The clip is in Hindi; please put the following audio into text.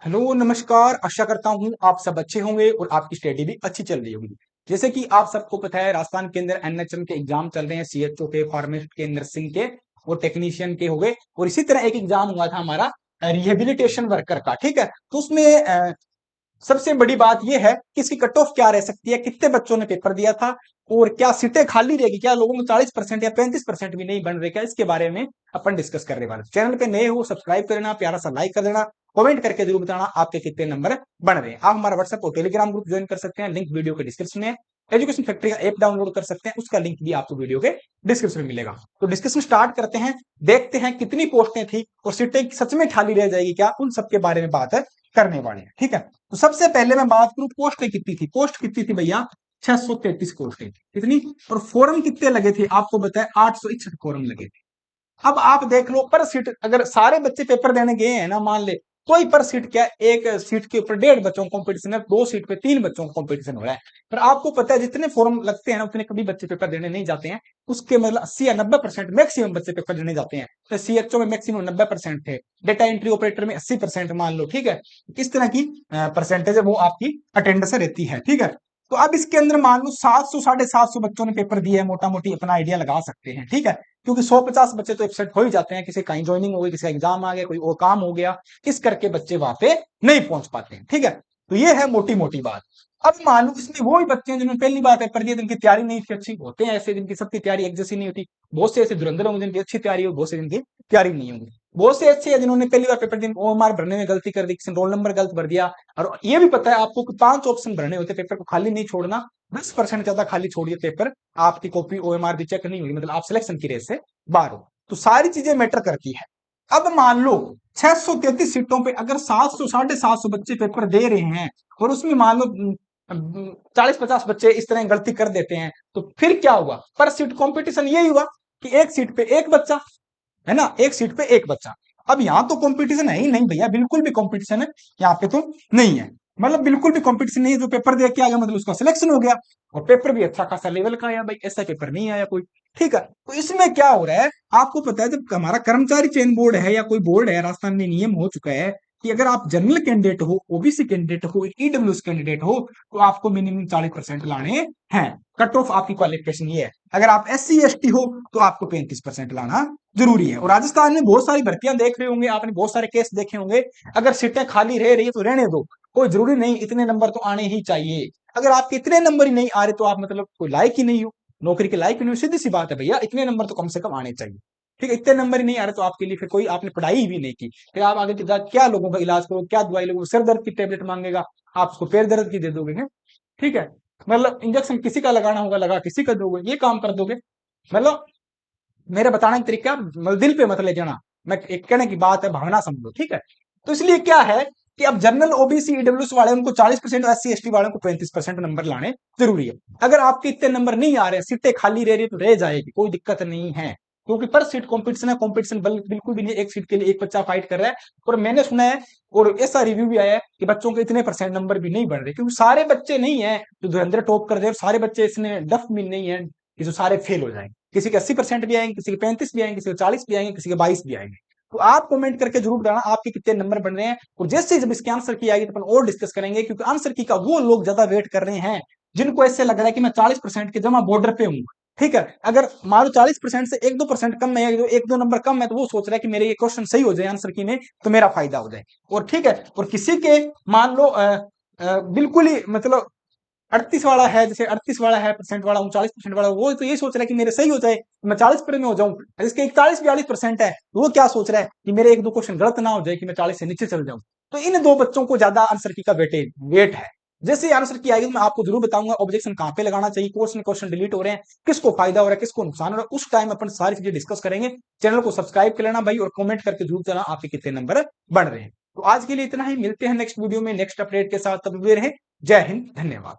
हेलो नमस्कार। आशा करता हूँ आप सब अच्छे होंगे और आपकी स्टडी भी अच्छी चल रही होगी। जैसे कि आप सबको पता है, राजस्थान के अंदर एनएचएम के एग्जाम चल रहे हैं, सीएचओ के, फार्मासिस्ट के, नर्सिंग के और टेक्नीशियन के हो गए। और इसी तरह एक एग्जाम हुआ था हमारा रिहेबिलिटेशन वर्कर का। ठीक है, तो उसमें सबसे बड़ी बात यह है कि इसकी कट ऑफ क्या रह सकती है, कितने बच्चों ने पेपर दिया था और क्या सीटें खाली रहेगी, क्या लोगों को 40% या 35% भी नहीं बन रहे, क्या इसके बारे में अपन डिस्कस करने वाले। चैनल पे नए हो सब्सक्राइब कर देना, प्यारा सा लाइक कर देना, कमेंट करके जरूर बताना आपके कितने नंबर बन रहे हैं। आप हमारा व्हाट्सएप और टेलीग्राम ग्रुप ज्वाइन कर सकते हैं, लिंक वीडियो के डिस्क्रिप्शन में है। एजुकेशन फैक्ट्री का ऐप डाउनलोड कर सकते हैं, उसका लिंक भी आपको वीडियो के डिस्क्रिप्शन में मिलेगा। तो डिस्कशन स्टार्ट करते हैं, देखते हैं कितनी पोस्टें थी और सीटें सच में खाली रह जाएगी क्या, उन सबके बारे में बात करने वाले हैं। ठीक है, तो सबसे पहले मैं बात करूं पोस्टें कितनी थी। पोस्ट कितनी थी भैया? 633 पोस्टें थी। कितनी? और फॉर्म कितने लगे थे आपको बताए? 861 फॉर्म लगे थे। अब आप देख लो, पर सीट अगर सारे बच्चे पेपर देने गए हैं ना, मान ले, तो ही पर सीट क्या, एक सीट के ऊपर 1.5 बच्चों का कंपटीशन है, 2 सीट पे 3 बच्चों का कंपटीशन हो रहा है। पर आपको पता है जितने फॉर्म लगते हैं ना, उतने कभी बच्चे पेपर देने नहीं जाते हैं। उसके मतलब 80 या 90% मैक्सिमम बच्चे पेपर देने जाते हैं। तो सीएचओ में मैक्सिमम 90% थे, डेटा एंट्री ऑपरेटर में 80% मान लो। ठीक है, किस तरह की परसेंटेज है वो आपकी अटेंडेंस रहती है। ठीक है, तो अब इसके अंदर मान लो 700 750 बच्चों ने पेपर दिया है, मोटा मोटी अपना आइडिया लगा सकते हैं। ठीक है, क्योंकि 150 बच्चे तो एब्सेंट हो ही जाते हैं, किसी कहीं ज्वाइनिंग हो गई, किसी का एग्जाम आ गया, कोई और काम हो गया, इस करके बच्चे वहां पे नहीं पहुंच पाते हैं। ठीक है, तो ये है मोटी मोटी बात। अब मान लो इसमें वो ही बच्चे हैं जिन्होंने पहली बार पेपर दिया, जिनकी तैयारी नहीं थी अच्छी, होते हैं ऐसे जिनकी सबकी तैयारी एक जैसी नहीं होती। बहुत से ऐसे धुरंधर होंगे जिनकी अच्छी तैयारी हो, बहुत से जिनकी तैयारी नहीं होगी। बहुत से अच्छे हैं जिन्होंने पहली बार पेपर दिन ओएमआर भरने में गलती कर दी, किसी रोल नंबर गलत भर दिया। और ये भी पता है आपको कि 5 ऑप्शन भरने होते, पेपर को खाली नहीं छोड़ना। 10% ज्यादा खाली छोड़िए पेपर, आपकी कॉपी ओएमआर भी चेक नहीं हुई, मतलब आप सिलेक्शन की रेस से बाहर हो। तो सारी चीजें मैटर करती है। अब मान लो 633 सीटों पे अगर 700 750 बच्चे पेपर दे रहे हैं और उसमें मान लो 40-50 बच्चे इस तरह गलती कर देते हैं, तो फिर क्या हुआ? पर सीट कंपटीशन यही हुआ कि एक सीट पे एक बच्चा, है ना, एक सीट पे एक बच्चा। अब यहाँ तो कंपटीशन है ही नहीं भैया, बिल्कुल भी कंपटीशन है यहाँ पे तो नहीं है। मतलब बिल्कुल भी कंपटीशन नहीं है, जो पेपर दे के आ गया मतलब उसका सिलेक्शन हो गया। और पेपर भी अच्छा खासा लेवल का आया भाई, ऐसा पेपर नहीं आया कोई। ठीक है, तो इसमें क्या हो रहा है आपको पता है, जब हमारा कर्मचारी चयन बोर्ड है या कोई बोर्ड है, राजस्थान में नियम हो चुका है कि अगर आप जनरल कैंडिडेट हो, ओबीसी कैंडिडेट हो, ईडब्ल्यूएस कैंडिडेट हो, तो आपको मिनिमम 40% लाने हैं। कट ऑफ आपकी क्वालिफिकेशन ये है। अगर आप एससी एसटी हो तो आपको 35% लाना जरूरी है। और राजस्थान में बहुत सारी भर्तियां देख रहे होंगे आपने, बहुत सारे केस देखे होंगे। अगर सीटें खाली रह रही है तो रहने दो, कोई जरूरी नहीं इतने नंबर तो आने ही चाहिए। अगर आपके इतने नंबर ही नहीं आ रहे तो आप मतलब कोई लायक ही नहीं हो, नौकरी के लायक ही नहीं हो। सीधी सी बात है भैया, इतने नंबर तो कम से कम आने चाहिए। ठीक है, इतने नंबर ही नहीं आ रहे तो आपके लिए फिर कोई, आपने पढ़ाई भी नहीं की, फिर आप आगे क्या लोगों का इलाज करो, क्या दवाई लोगों, सिर दर्द की टेबलेट मांगेगा, आप उसको पैर दर्द की दे दोगे क्या? ठीक है, मतलब इंजेक्शन किसी का लगाना होगा लगा किसी का दोगे, ये काम कर दोगे। मतलब मेरे बताने का तरीका मतलब दिल पे मत ले जाना, मैं एक कहने की बात है, भावना समझो। ठीक है, तो इसलिए क्या है कि अब जनरल ओबीसी ईडब्ल्यूएस वाले उनको 40%, एससी एसटी वालों को 35% नंबर लाने जरूरी है। अगर आपके इतने नंबर नहीं आ रहे, सीटें खाली रह रही तो रह जाएगी, कोई दिक्कत नहीं है। क्योंकि पर सीट कॉम्पिटिशन है, कॉम्पिटिशन बिल्कुल भी नहीं, एक सीट के लिए एक बच्चा फाइट कर रहा है। और मैंने सुना है और ऐसा रिव्यू भी आया है कि बच्चों के इतने परसेंट नंबर भी नहीं बढ़ रहे, क्योंकि सारे बच्चे नहीं है जो धुरंधर टॉप कर दे, और सारे बच्चे इसने डफ भी नहीं है कि जो सारे फेल हो जाएंगे। किसी के 80% भी आएंगे, किसी के 35 भी आएंगे, किसी के 40 भी आएंगे, किसी के 22 भी आएंगे। तो आप कमेंट करके जरूर बताना आपके कितने नंबर बन रहे हैं। और जैसे जब इसके आंसर की आएगी तो अपन और डिस्कस करेंगे, क्योंकि आंसर की का वो लोग ज्यादा वेट कर रहे हैं जिनको ऐसे लग रहा है कि मैं 40% के जमा बॉर्डर पे हूँ। ठीक है, अगर मान लो 40% से 1-2% कम है, जो 1-2 नंबर कम है, तो वो सोच रहा है कि मेरे ये क्वेश्चन सही हो जाए आंसर की में, तो मेरा फायदा हो जाए। और ठीक है, और किसी के मान लो बिल्कुल ही मतलब 38 वाला है, जैसे 38 वाला है परसेंट वाला हूँ, 40% वाला, वो तो ये सोच रहा है कि मेरे सही हो जाए, मैं 40% में हो जाऊं। जिसके 41-42% है, वो क्या सोच रहा है कि मेरे 1-2 क्वेश्चन गलत ना हो जाए, कि मैं 40 से नीचे चल जाऊं। तो इन दो बच्चों को ज्यादा आंसर की का वेट है। जैसे आंसर की आएगी तो मैं आपको जरूर बताऊंगा ऑब्जेक्शन कहां पे लगाना चाहिए, कोर्स में क्वेश्चन डिलीट हो रहे हैं, किसको फायदा हो रहा है, किसको नुकसान हो रहा है, उस टाइम अपन सारी चीजें डिस्कस करेंगे। चैनल को सब्सक्राइब कर लेना भाई, और कमेंट करके जरूर बताना आपके कितने नंबर बढ़ रहे हैं। तो आज के लिए इतना ही, मिलते हैं नेक्स्ट वीडियो में नेक्स्ट अपडेट के साथ, तब भी रहे। जय हिंद, धन्यवाद।